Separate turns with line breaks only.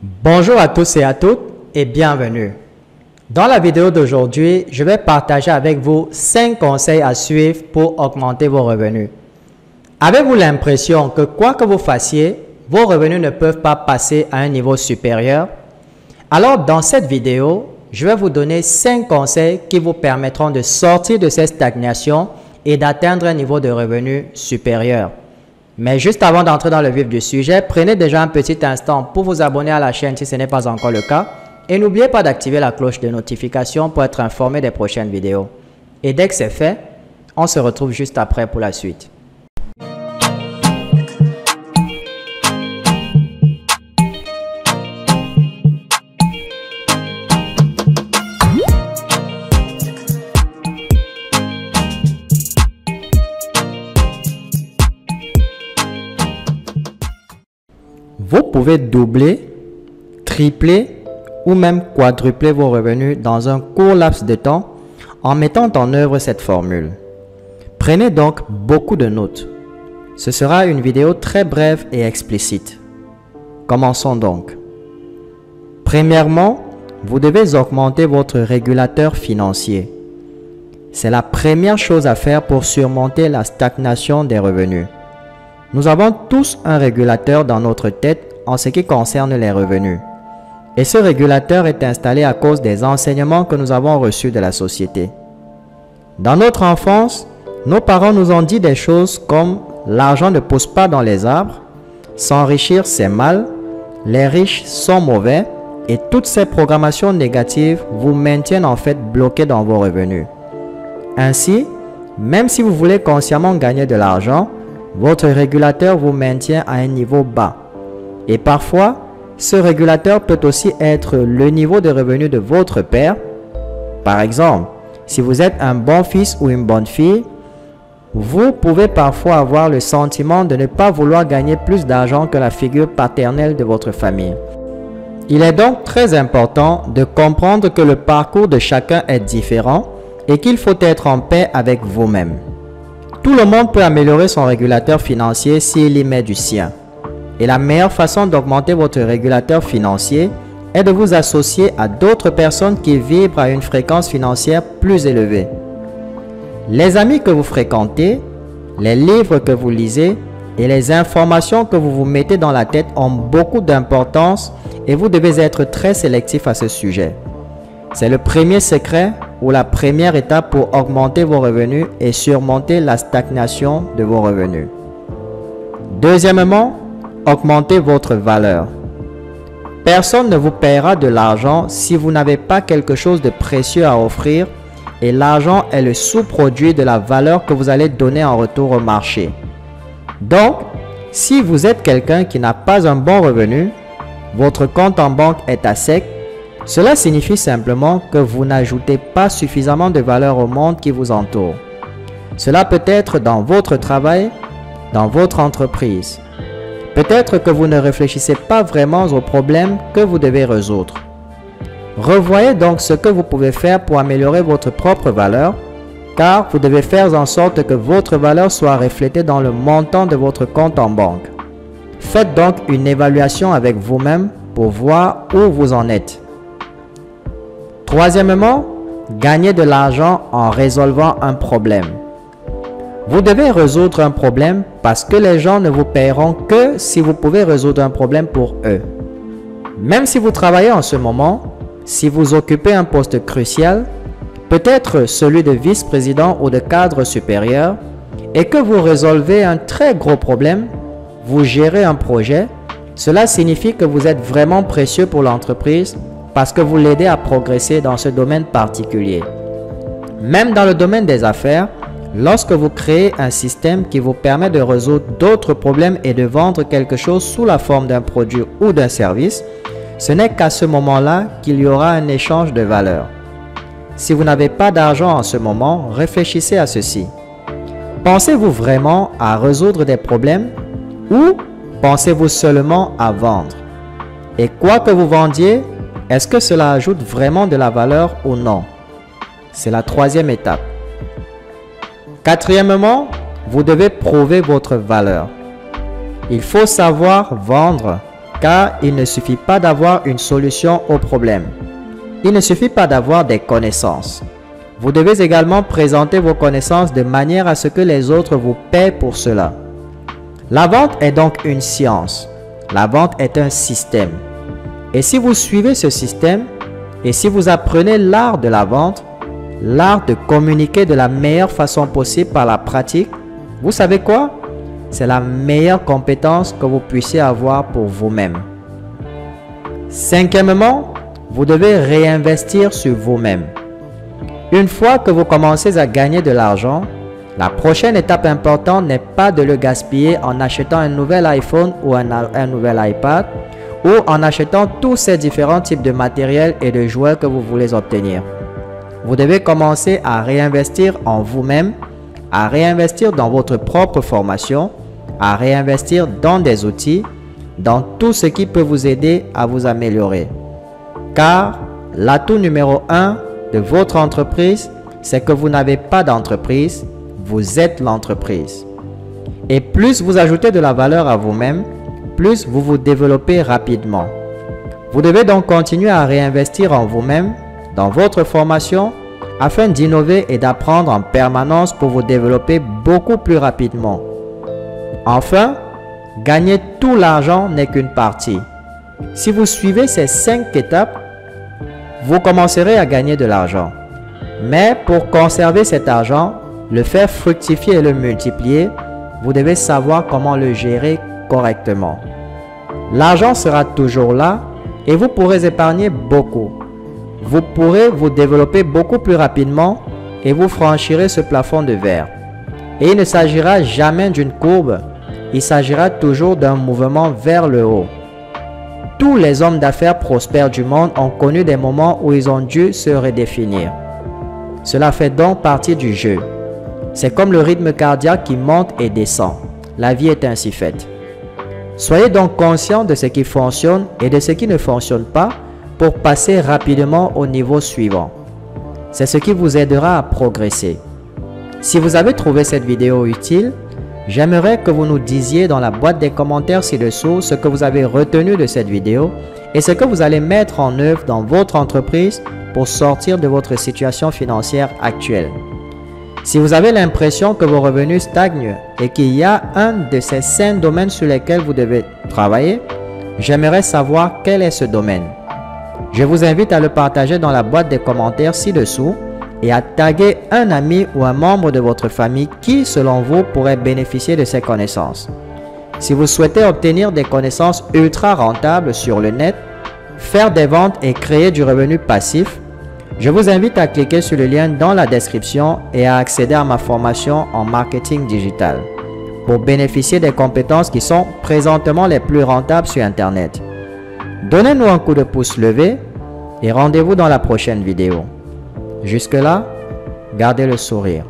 Bonjour à tous et à toutes et bienvenue. Dans la vidéo d'aujourd'hui, je vais partager avec vous 5 conseils à suivre pour augmenter vos revenus. Avez-vous l'impression que quoi que vous fassiez, vos revenus ne peuvent pas passer à un niveau supérieur? Alors dans cette vidéo, je vais vous donner 5 conseils qui vous permettront de sortir de cette stagnation et d'atteindre un niveau de revenu supérieur. Mais juste avant d'entrer dans le vif du sujet, prenez déjà un petit instant pour vous abonner à la chaîne si ce n'est pas encore le cas. Et n'oubliez pas d'activer la cloche de notification pour être informé des prochaines vidéos. Et dès que c'est fait, on se retrouve juste après pour la suite. Vous pouvez doubler, tripler ou même quadrupler vos revenus dans un court laps de temps en mettant en œuvre cette formule. Prenez donc beaucoup de notes. Ce sera une vidéo très brève et explicite. Commençons donc. Premièrement, vous devez augmenter votre régulateur financier. C'est la première chose à faire pour surmonter la stagnation des revenus. Nous avons tous un régulateur dans notre tête en ce qui concerne les revenus. Et ce régulateur est installé à cause des enseignements que nous avons reçus de la société. Dans notre enfance, nos parents nous ont dit des choses comme « l'argent ne pousse pas dans les arbres »,« s'enrichir c'est mal »,« les riches sont mauvais » et toutes ces programmations négatives vous maintiennent en fait bloqués dans vos revenus. Ainsi, même si vous voulez consciemment gagner de l'argent, votre régulateur vous maintient à un niveau bas. Et parfois, ce régulateur peut aussi être le niveau de revenu de votre père. Par exemple, si vous êtes un bon fils ou une bonne fille, vous pouvez parfois avoir le sentiment de ne pas vouloir gagner plus d'argent que la figure paternelle de votre famille. Il est donc très important de comprendre que le parcours de chacun est différent et qu'il faut être en paix avec vous-même. Tout le monde peut améliorer son régulateur financier s'il y met du sien. Et la meilleure façon d'augmenter votre régulateur financier est de vous associer à d'autres personnes qui vibrent à une fréquence financière plus élevée. Les amis que vous fréquentez, les livres que vous lisez et les informations que vous vous mettez dans la tête ont beaucoup d'importance et vous devez être très sélectif à ce sujet. C'est le premier secret ou la première étape pour augmenter vos revenus et surmonter la stagnation de vos revenus. Deuxièmement, augmentez votre valeur. Personne ne vous paiera de l'argent si vous n'avez pas quelque chose de précieux à offrir et l'argent est le sous-produit de la valeur que vous allez donner en retour au marché. Donc, si vous êtes quelqu'un qui n'a pas un bon revenu, votre compte en banque est à sec, cela signifie simplement que vous n'ajoutez pas suffisamment de valeur au monde qui vous entoure. Cela peut être dans votre travail, dans votre entreprise. Peut-être que vous ne réfléchissez pas vraiment aux problèmes que vous devez résoudre. Revoyez donc ce que vous pouvez faire pour améliorer votre propre valeur, car vous devez faire en sorte que votre valeur soit reflétée dans le montant de votre compte en banque. Faites donc une évaluation avec vous-même pour voir où vous en êtes. Troisièmement, gagnez de l'argent en résolvant un problème. Vous devez résoudre un problème parce que les gens ne vous paieront que si vous pouvez résoudre un problème pour eux. Même si vous travaillez en ce moment, si vous occupez un poste crucial, peut-être celui de vice-président ou de cadre supérieur, et que vous résolvez un très gros problème, vous gérez un projet, cela signifie que vous êtes vraiment précieux pour l'entreprise parce que vous l'aidez à progresser dans ce domaine particulier. Même dans le domaine des affaires, lorsque vous créez un système qui vous permet de résoudre d'autres problèmes et de vendre quelque chose sous la forme d'un produit ou d'un service, ce n'est qu'à ce moment-là qu'il y aura un échange de valeur. Si vous n'avez pas d'argent en ce moment, réfléchissez à ceci. Pensez-vous vraiment à résoudre des problèmes ou pensez-vous seulement à vendre? Et quoi que vous vendiez, est-ce que cela ajoute vraiment de la valeur ou non? C'est la troisième étape. Quatrièmement, vous devez prouver votre valeur. Il faut savoir vendre car il ne suffit pas d'avoir une solution au problème. Il ne suffit pas d'avoir des connaissances. Vous devez également présenter vos connaissances de manière à ce que les autres vous paient pour cela. La vente est donc une science. La vente est un système. Et si vous suivez ce système, et si vous apprenez l'art de la vente, l'art de communiquer de la meilleure façon possible par la pratique, vous savez quoi? C'est la meilleure compétence que vous puissiez avoir pour vous-même. Cinquièmement, vous devez réinvestir sur vous-même. Une fois que vous commencez à gagner de l'argent, la prochaine étape importante n'est pas de le gaspiller en achetant un nouvel iPhone ou un nouvel iPad ou en achetant tous ces différents types de matériel et de jouets que vous voulez obtenir. Vous devez commencer à réinvestir en vous-même, à réinvestir dans votre propre formation, à réinvestir dans des outils, dans tout ce qui peut vous aider à vous améliorer. Car l'atout numéro 1 de votre entreprise, c'est que vous n'avez pas d'entreprise, vous êtes l'entreprise. Et plus vous ajoutez de la valeur à vous-même, plus vous vous développez rapidement. Vous devez donc continuer à réinvestir en vous-même, dans votre formation, afin d'innover et d'apprendre en permanence pour vous développer beaucoup plus rapidement. Enfin, gagner tout l'argent n'est qu'une partie. Si vous suivez ces 5 étapes, vous commencerez à gagner de l'argent. Mais pour conserver cet argent, le faire fructifier et le multiplier, vous devez savoir comment le gérer correctement. L'argent sera toujours là et vous pourrez épargner beaucoup. Vous pourrez vous développer beaucoup plus rapidement et vous franchirez ce plafond de verre. Et il ne s'agira jamais d'une courbe, il s'agira toujours d'un mouvement vers le haut. Tous les hommes d'affaires prospères du monde ont connu des moments où ils ont dû se redéfinir. Cela fait donc partie du jeu. C'est comme le rythme cardiaque qui monte et descend. La vie est ainsi faite. Soyez donc conscient de ce qui fonctionne et de ce qui ne fonctionne pas pour passer rapidement au niveau suivant. C'est ce qui vous aidera à progresser. Si vous avez trouvé cette vidéo utile, j'aimerais que vous nous disiez dans la boîte des commentaires ci-dessous ce que vous avez retenu de cette vidéo et ce que vous allez mettre en œuvre dans votre entreprise pour sortir de votre situation financière actuelle. Si vous avez l'impression que vos revenus stagnent et qu'il y a un de ces 5 domaines sur lesquels vous devez travailler, j'aimerais savoir quel est ce domaine. Je vous invite à le partager dans la boîte des commentaires ci-dessous et à taguer un ami ou un membre de votre famille qui, selon vous, pourrait bénéficier de ces connaissances. Si vous souhaitez obtenir des connaissances ultra rentables sur le net, faire des ventes et créer du revenu passif, je vous invite à cliquer sur le lien dans la description et à accéder à ma formation en marketing digital pour bénéficier des compétences qui sont présentement les plus rentables sur Internet. Donnez-nous un coup de pouce levé et rendez-vous dans la prochaine vidéo. Jusque-là, gardez le sourire.